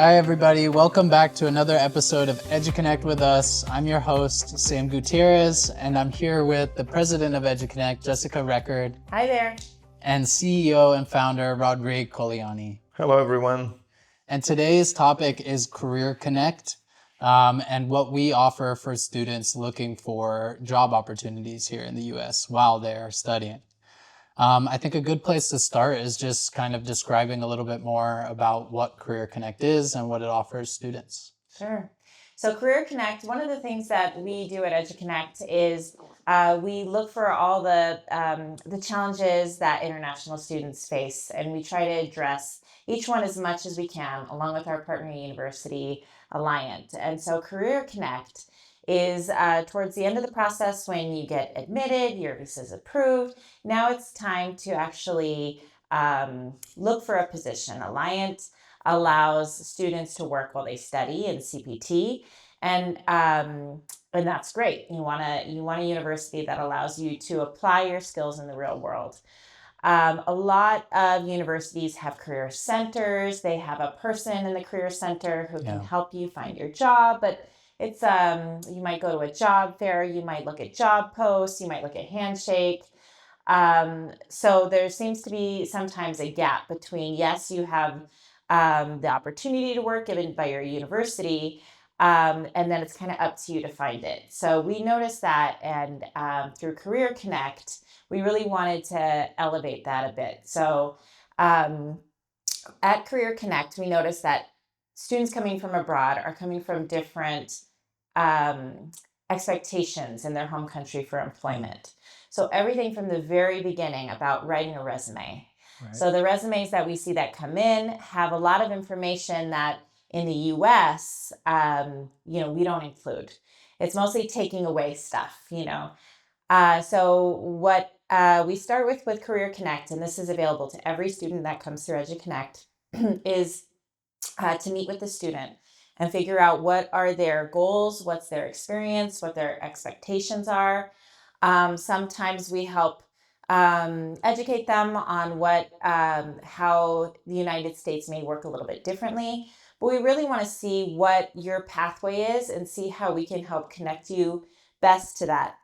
Hi, everybody. Welcome back to another episode of EduConnect with us. I'm your host, Sam Gutierrez, and I'm here with the president of EduConnect, Jessica Record. Hi there. And CEO and founder, Rodrigue Colaianni. Hello, everyone. And today's topic is CareerConnect and what we offer for students looking for job opportunities here in the U.S. while they're studying. I think a good place to start is just kind of describing a little bit more about what CareerConnect is and what it offers students. Sure. So CareerConnect, one of the things that we do at EduConnect is we look for all the challenges that international students face, and we try to address each one as much as we can, along with our partner university, Alliant. And so CareerConnect is towards the end of the process when you get admitted, your visa is approved. Now it's time to actually look for a position. Alliant allows students to work while they study in CPT, and that's great. You want a university that allows you to apply your skills in the real world. A lot of universities have career centers. They have a person in the career center who can help you find your job, but it's you might go to a job fair, you might look at job posts, you might look at Handshake. So there seems to be sometimes a gap between, yes, you have the opportunity to work given by your university, and then it's kind of up to you to find it. So we noticed that, and through CareerConnect, we really wanted to elevate that a bit. So at CareerConnect, we noticed that students coming from abroad are coming from different expectations in their home country for employment. So everything from the very beginning about writing a resume. Right. So the resumes that we see that come in have a lot of information that in the US, we don't include. It's mostly taking away stuff, So what we start with CareerConnect, and this is available to every student that comes through EduConnect, is to meet with the student and figure out what are their goals, what's their experience, what their expectations are. Sometimes we help educate them on how the United States may work a little bit differently. But we really want to see what your pathway is and see how we can help connect you best to that.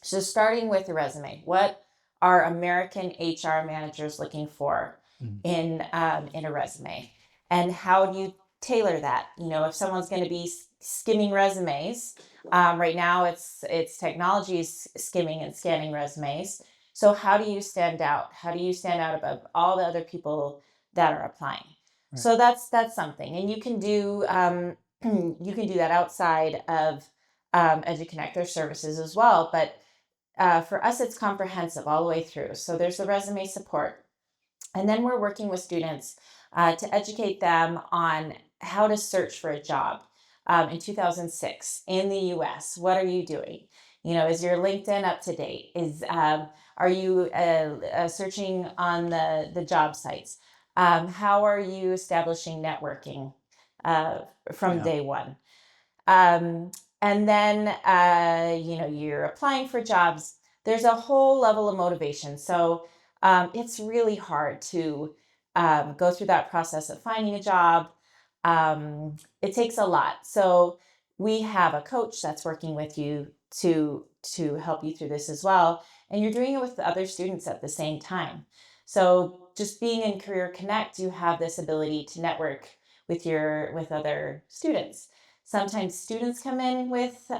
So starting with the resume, what are American HR managers looking for in a resume? And how do you tailor that? If someone's going to be skimming resumes, right now it's technology's skimming and scanning resumes. So how do you stand out? How do you stand out above all the other people that are applying? Right. So that's something, and you can do that outside of EduConnect or services as well. But for us, it's comprehensive all the way through. So there's the resume support, and then we're working with students to educate them on how to search for a job. In 2006 in the US, what are you doing? Is your LinkedIn up to date? Are you searching on the job sites? How are you establishing networking from day one? And then you're applying for jobs. There's a whole level of motivation. So it's really hard to go through that process of finding a job. It takes a lot. So we have a coach that's working with you to help you through this as well. And you're doing it with other students at the same time. So just being in CareerConnect, you have this ability to network with other students. Sometimes students come in with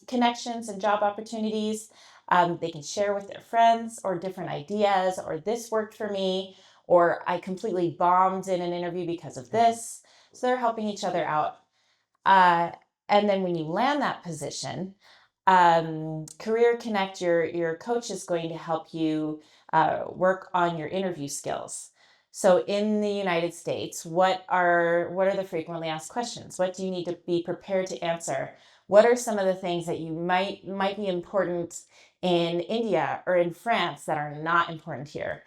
connections and job opportunities. They can share with their friends or different ideas, or this worked for me, or I completely bombed in an interview because of this. So they're helping each other out. And then when you land that position, CareerConnect, your coach is going to help you work on your interview skills. So in the United States, what are the frequently asked questions? What do you need to be prepared to answer? What are some of the things that you might be important in India or in France that are not important here?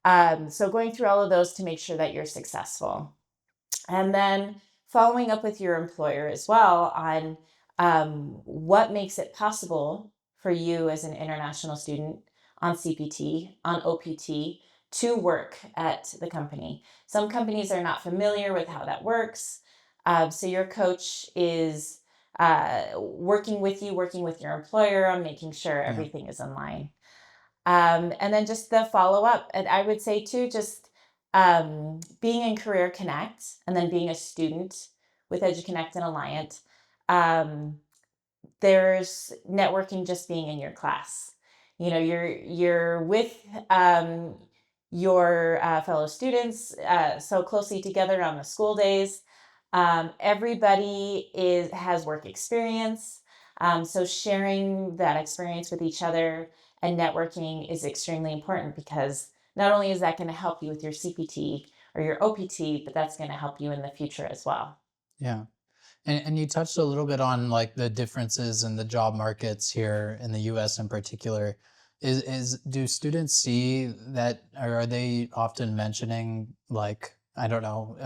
So going through all of those to make sure that you're successful. And then following up with your employer as well on what makes it possible for you as an international student on CPT, on OPT, to work at the company. Some companies are not familiar with how that works. So your coach is working with you, working with your employer on making sure everything is in line. And then just the follow up. And I would say too, just being in CareerConnect and then being a student with EduConnect and Alliant, there's networking just being in your class. You know, you're with your fellow students so closely together on the school days. Everybody has work experience, so sharing that experience with each other and networking is extremely important, because not only is that going to help you with your CPT or your OPT, but that's going to help you in the future as well. Yeah. And you touched a little bit on like the differences in the job markets here in the US in particular. Do students see that, or are they often mentioning like, I don't know,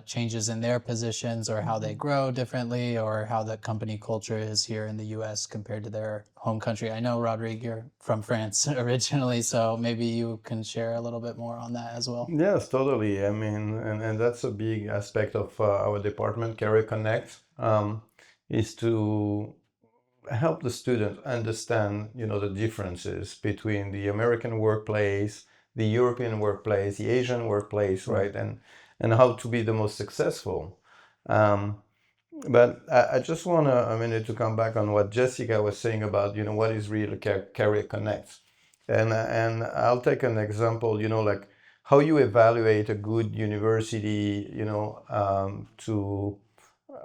changes in their positions or how they grow differently, or how the company culture is here in the US compared to their home country? I know, Rodrigue, you're from France originally, so maybe you can share a little bit more on that as well. Yes, totally. I mean, and that's a big aspect of our department, CareerConnect, is to help the student understand, the differences between the American workplace, the European workplace, the Asian workplace, right? And how to be the most successful. But I just want a minute to come back on what Jessica was saying about, what is really CareerConnect. And I'll take an example, like how you evaluate a good university, to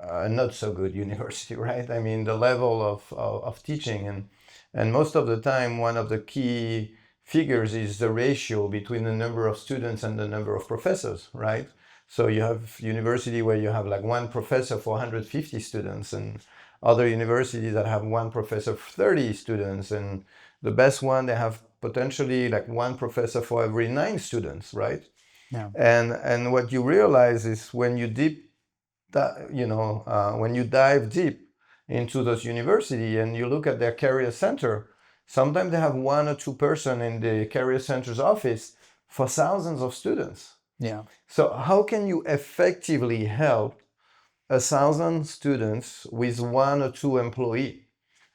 a not so good university, right? I mean, the level of teaching, and most of the time, one of the key figures is the ratio between the number of students and the number of professors, right? So you have university where you have like one professor for 150 students, and other universities that have one professor for 30 students, and the best one, they have potentially like one professor for every 9 students, right? Yeah. And what you realize is when you when you dive deep into those university and you look at their career center, sometimes they have 1 or 2 person in the career center's office for thousands of students. Yeah. So how can you effectively help 1,000 students with 1 or 2 employee?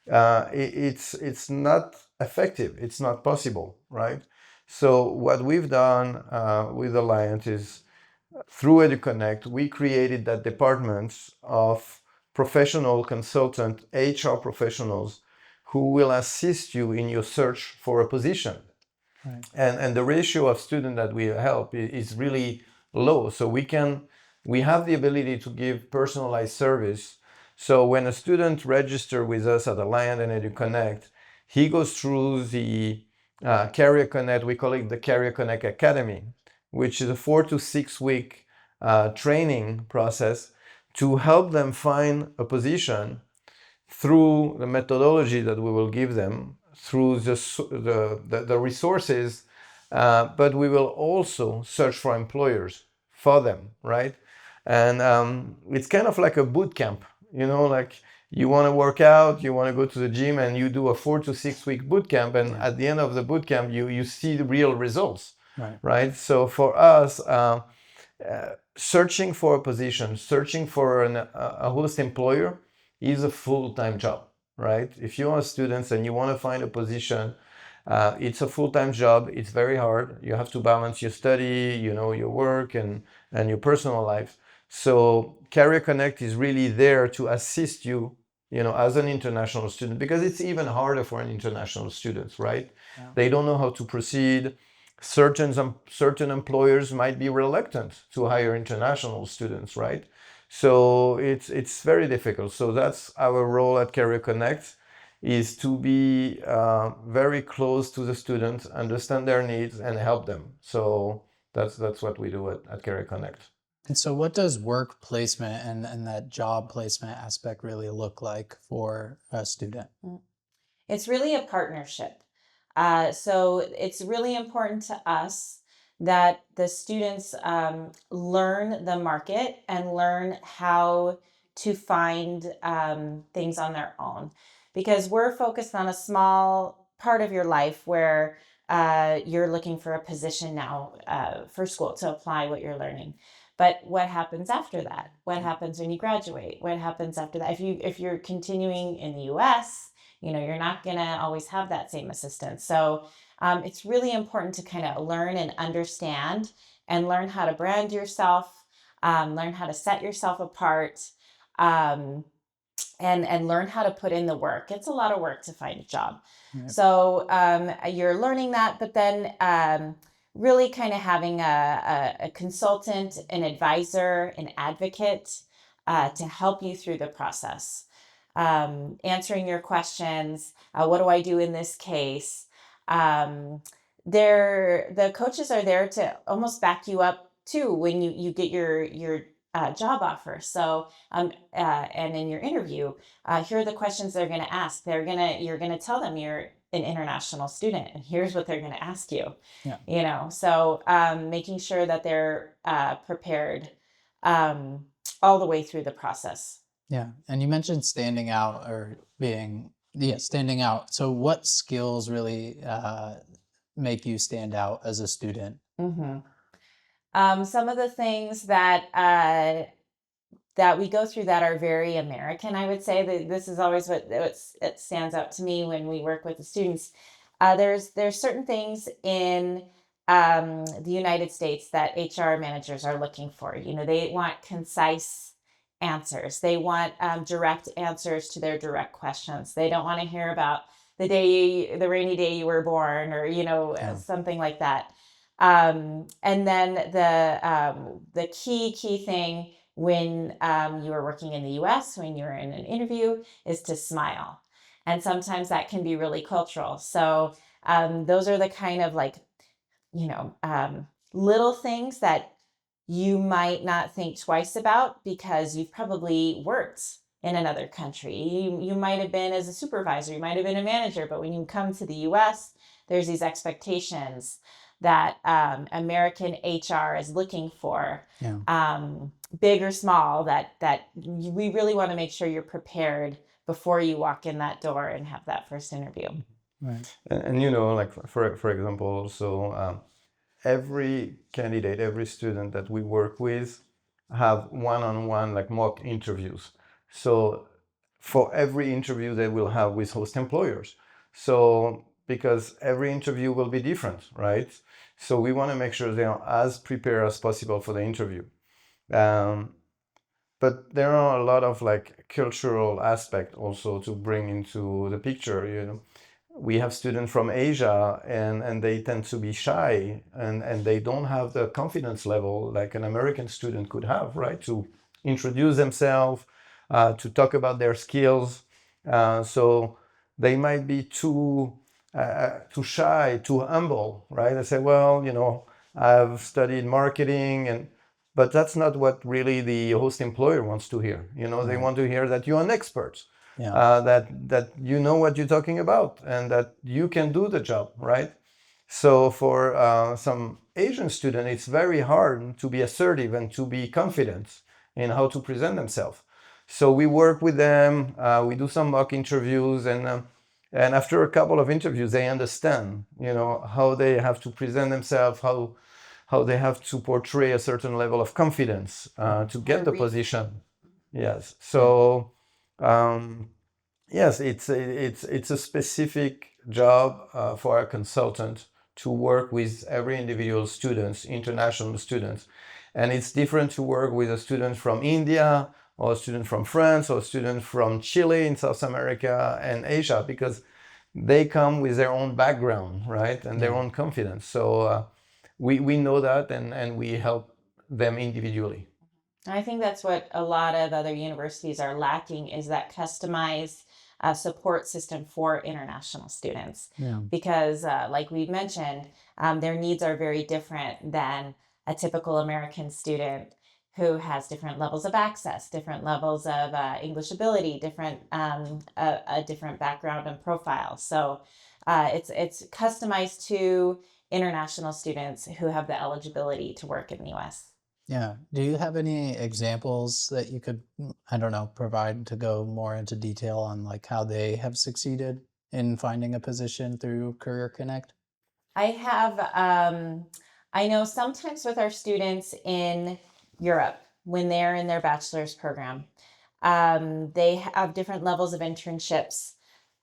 It's not effective. It's not possible, right? So what we've done with Alliant is, through EduConnect, we created that department of professional consultant HR professionals who will assist you in your search for a position. Right. And the ratio of students that we help is really low. So we have the ability to give personalized service. So when a student registers with us at Alliant and EduConnect, he goes through the CareerConnect. We call it the CareerConnect Academy, which is a 4 to 6 week training process to help them find a position through the methodology that we will give them, through the resources, but we will also search for employers for them, right? And it's kind of like a boot camp, like you want to work out, you want to go to the gym, and you do a 4 to 6 week boot camp, and at the end of the boot camp, you see the real results, right? So for us, searching for a position, searching for a host employer is a full-time job, right? If you are students and you want to find a position, it's a full-time job. It's very hard. You have to balance your study, your work and your personal life. So CareerConnect is really there to assist you, as an international student, because it's even harder for an international student, right? Yeah. They don't know how to proceed. Certain employers might be reluctant to hire international students, right? So it's very difficult. So that's our role at CareerConnect, is to be very close to the students, understand their needs, and help them. So that's what we do at CareerConnect. And so what does work placement and that job placement aspect really look like for a student? It's really a partnership. So it's really important to us that the students learn the market and learn how to find things on their own, because we're focused on a small part of your life where you're looking for a position now for school to apply what you're learning. But what happens after that? What happens when you graduate? What happens after that? If you're continuing in the U.S., you're not going to always have that same assistance. So it's really important to kind of learn and understand and learn how to brand yourself, learn how to set yourself apart, and learn how to put in the work. It's a lot of work to find a job. Right. So you're learning that, but then really kind of having a consultant, an advisor, an advocate to help you through the process. Answering your questions. What do I do in this case? The coaches are there to almost back you up too when you get your job offer. So and in your interview, here are the questions they're going to ask. You're going to tell them you're an international student, and here's what they're going to ask you. Yeah. So making sure that they're prepared all the way through the process. Yeah. And you mentioned standing out or standing out. So what skills really make you stand out as a student? Mm-hmm. Some of the things that we go through that are very American, I would say. That this is always what it stands out to me when we work with the students. There's certain things in the United States that HR managers are looking for. They want concise answers. They want direct answers to their direct questions. They don't want to hear about the rainy day you were born, or something like that. And then the key thing when you are working in the U.S., when you're in an interview, is to smile. And sometimes that can be really cultural. So those are the kind of little things that you might not think twice about because you've probably worked in another country. You might have been as a supervisor, you might have been a manager, but when you come to the U.S., there's these expectations that American HR is looking for, big or small, that we really want to make sure you're prepared before you walk in that door and have that first interview. Right. And like for example, also every candidate, every student that we work with have one-on-one like mock interviews. So for every interview they will have with host employers. So because every interview will be different, right? So we want to make sure they are as prepared as possible for the interview. But there are a lot of like cultural aspect also to bring into the picture. We have students from Asia and they tend to be shy and they don't have the confidence level like an American student could have, right? To introduce themselves, to talk about their skills. So they might be too shy, too humble, right? They say, well, I've studied marketing but that's not what really the host employer wants to hear. They want to hear that you're an expert. Yeah. That you know what you're talking about and that you can do the job, right? So for some Asian student, it's very hard to be assertive and to be confident in how to present themselves. So we work with them, we do some mock interviews, and after a couple of interviews, they understand, how they have to present themselves, how they have to portray a certain level of confidence to get the position. Yes. So. Yes, it's a specific job for a consultant to work with every individual students, international students. And it's different to work with a student from India or a student from France or a student from Chile in South America and Asia because they come with their own background, right? And their own confidence. So we know that and we help them individually. I think that's what a lot of other universities are lacking is that customized support system for international students. Yeah. Because like we've mentioned, their needs are very different than a typical American student who has different levels of access, different levels of English ability, a different background and profile. So it's customized to international students who have the eligibility to work in the U.S. Yeah. Do you have any examples that you could, provide to go more into detail on like how they have succeeded in finding a position through CareerConnect? I have, I know sometimes with our students in Europe, when they're in their bachelor's program, they have different levels of internships.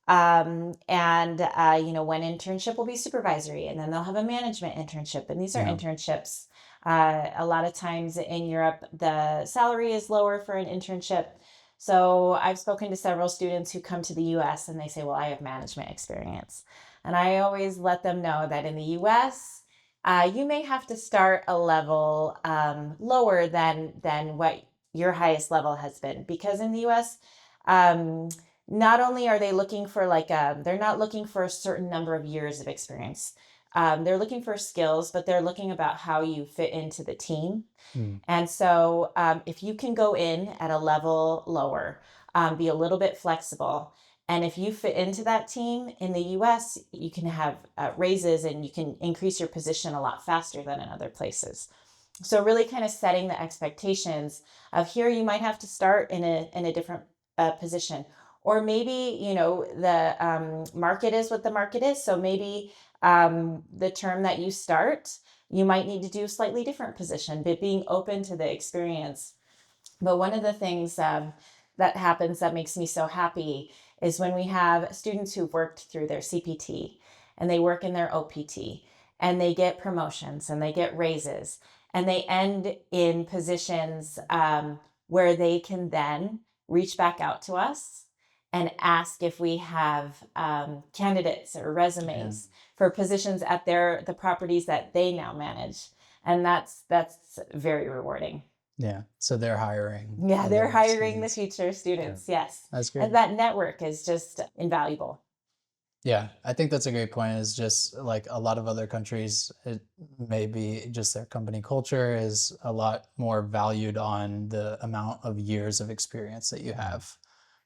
One internship will be supervisory, and then they'll have a management internship. And these are internships. A lot of times in Europe, the salary is lower for an internship. So I've spoken to several students who come to the US and they say, well, I have management experience. And I always let them know that in the US, you may have to start a level lower than what your highest level has been. Because in the US, not only are they looking for they're not looking for a certain number of years of experience. They're looking for skills, but they're looking about how you fit into the team. And so if you can go in at a level lower, be a little bit flexible, and if you fit into that team in the US, you can have raises and you can increase your position a lot faster than in other places. So really kind of setting the expectations of here you might have to start in a different position. Or maybe, the market is what the market is. So maybe the term that you start, you might need to do a slightly different position, but being open to the experience. But one of the things that happens that makes me so happy is when we have students who've worked through their CPT and they work in their OPT and they get promotions and they get raises and they end in positions where they can then reach back out to us and ask if we have candidates or resumes for positions at the properties that they now manage. And that's very rewarding. Yeah. So they're hiring. Yeah, they're hiring students. the future students. Yes. That's great. And that network is just invaluable. Yeah, I think that's a great point. Is just like a lot of other countries, it may be just their company culture is a lot more valued on the amount of years of experience that you have.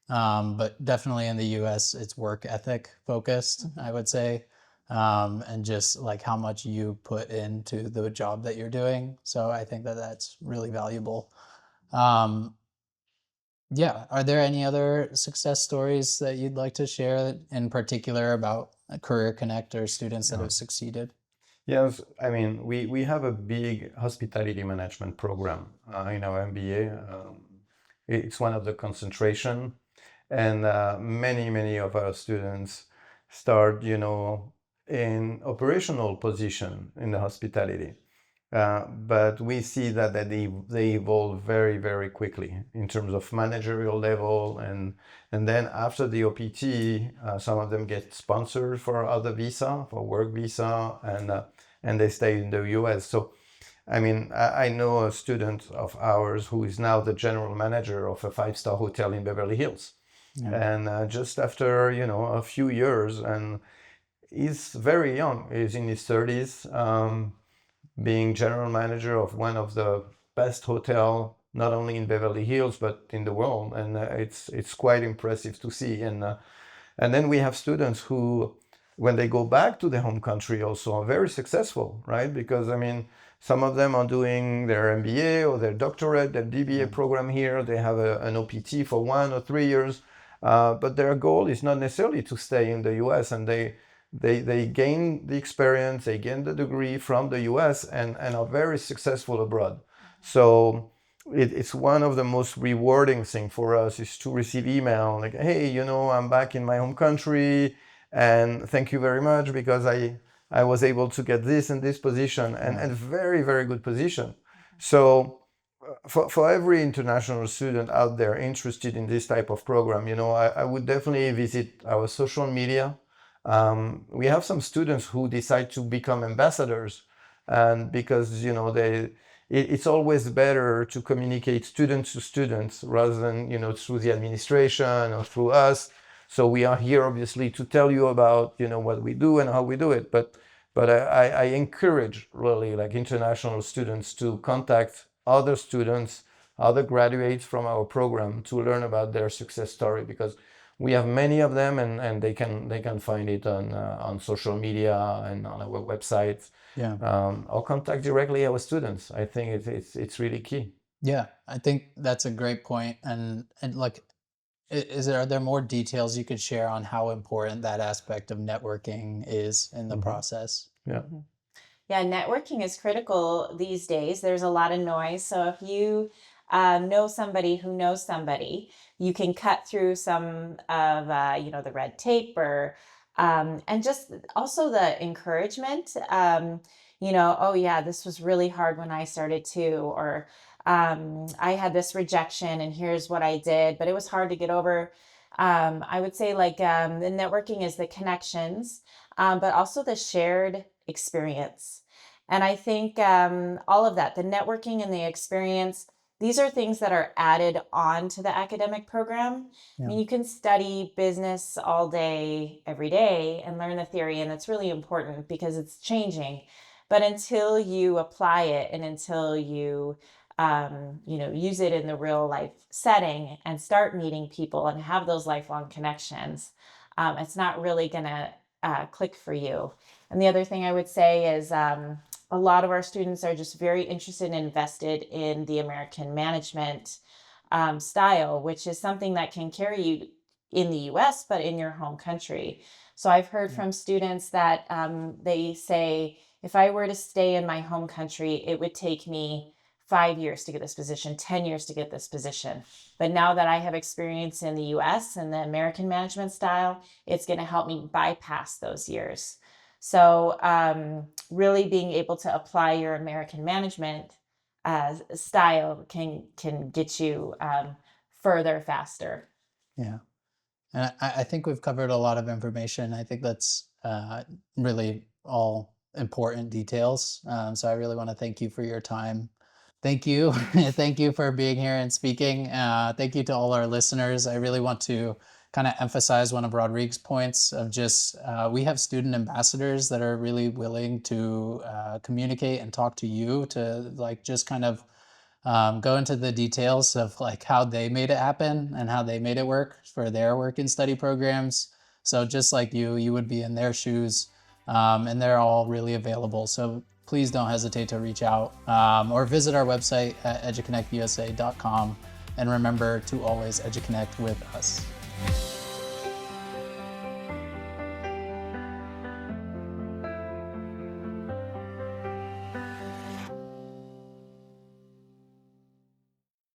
But definitely in the US, it's work ethic focused, I would say, and just like how much you put into the job that you're doing. So I think that that's really valuable. Yeah. Are there any other success stories that you'd like to share in particular about CareerConnect or students that have succeeded? Yes, I mean, we have a big hospitality management program in our MBA. It's one of the concentration, and many of our students start, in operational position in the hospitality. But we see that they evolve very quickly in terms of managerial level, and then after the OPT, some of them get sponsored for other visa, for work visa, and they stay in the US. So, I mean, I know a student of ours who is now the general manager of a 5-star hotel in Beverly Hills, and just after a few years, and he's very young, he's in his 30s. Being general manager of one of the best hotel, not only in Beverly Hills but in the world, and it's quite impressive to see. And then we have students who, when they go back to their home country, also are very successful, right? Because I mean, some of them are doing their MBA or their doctorate, their DBA program here. They have an OPT for 1 or 3 years, but their goal is not necessarily to stay in the US, and they gain the experience, they gain the degree from the US, and are very successful abroad. So it's one of the most rewarding things for us is to receive email like, hey, I'm back in my home country, and thank you very much because I was able to get this and this position, and very good position. So for every international student out there interested in this type of program, I would definitely visit our social media. We have some students who decide to become ambassadors, and because it's always better to communicate students to students rather than through the administration or through us. So we are here obviously to tell you about what we do and how we do it, but I encourage really like international students to contact other students, other graduates from our program to learn about their success story, because we have many of them, and they can find it on social media and on our website. Or contact directly our students. I think it's really key. Yeah, I think that's a great point. And like, are there more details you could share on how important that aspect of networking is in the process? Yeah. Yeah, networking is critical these days. There's a lot of noise. So if you know somebody who knows somebody, you can cut through some of the red tape or and just also the encouragement. Oh yeah, this was really hard when I started too, or I had this rejection and here's what I did, but it was hard to get over. I would say the networking is the connections, but also the shared experience. And I think all of that, the networking and the experience, these are things that are added on to the academic program. Yeah. I mean, you can study business all day, every day, and learn the theory, and it's really important because it's changing. But until you apply it and until you use it in the real life setting and start meeting people and have those lifelong connections, it's not really going to click for you. And the other thing I would say is a lot of our students are just very interested and invested in the American management style, which is something that can carry you in the US, but in your home country. So I've heard from students that they say, if I were to stay in my home country, it would take me 5 years to get this position, 10 years to get this position. But now that I have experience in the US and the American management style, it's going to help me bypass those years. So really being able to apply your American management style can get you further faster. Yeah. And I think we've covered a lot of information. I think that's really all important details. So I really want to thank you for your time. Thank you. Thank you for being here and speaking. Thank you to all our listeners. I really want to kind of emphasize one of Rodrigue's points of just we have student ambassadors that are really willing to communicate and talk to you to just kind of go into the details of how they made it happen and how they made it work for their work and study programs. So just like you would be in their shoes, and they're all really available. So please don't hesitate to reach out or visit our website at educonnectusa.com. And remember to always EduConnect with us.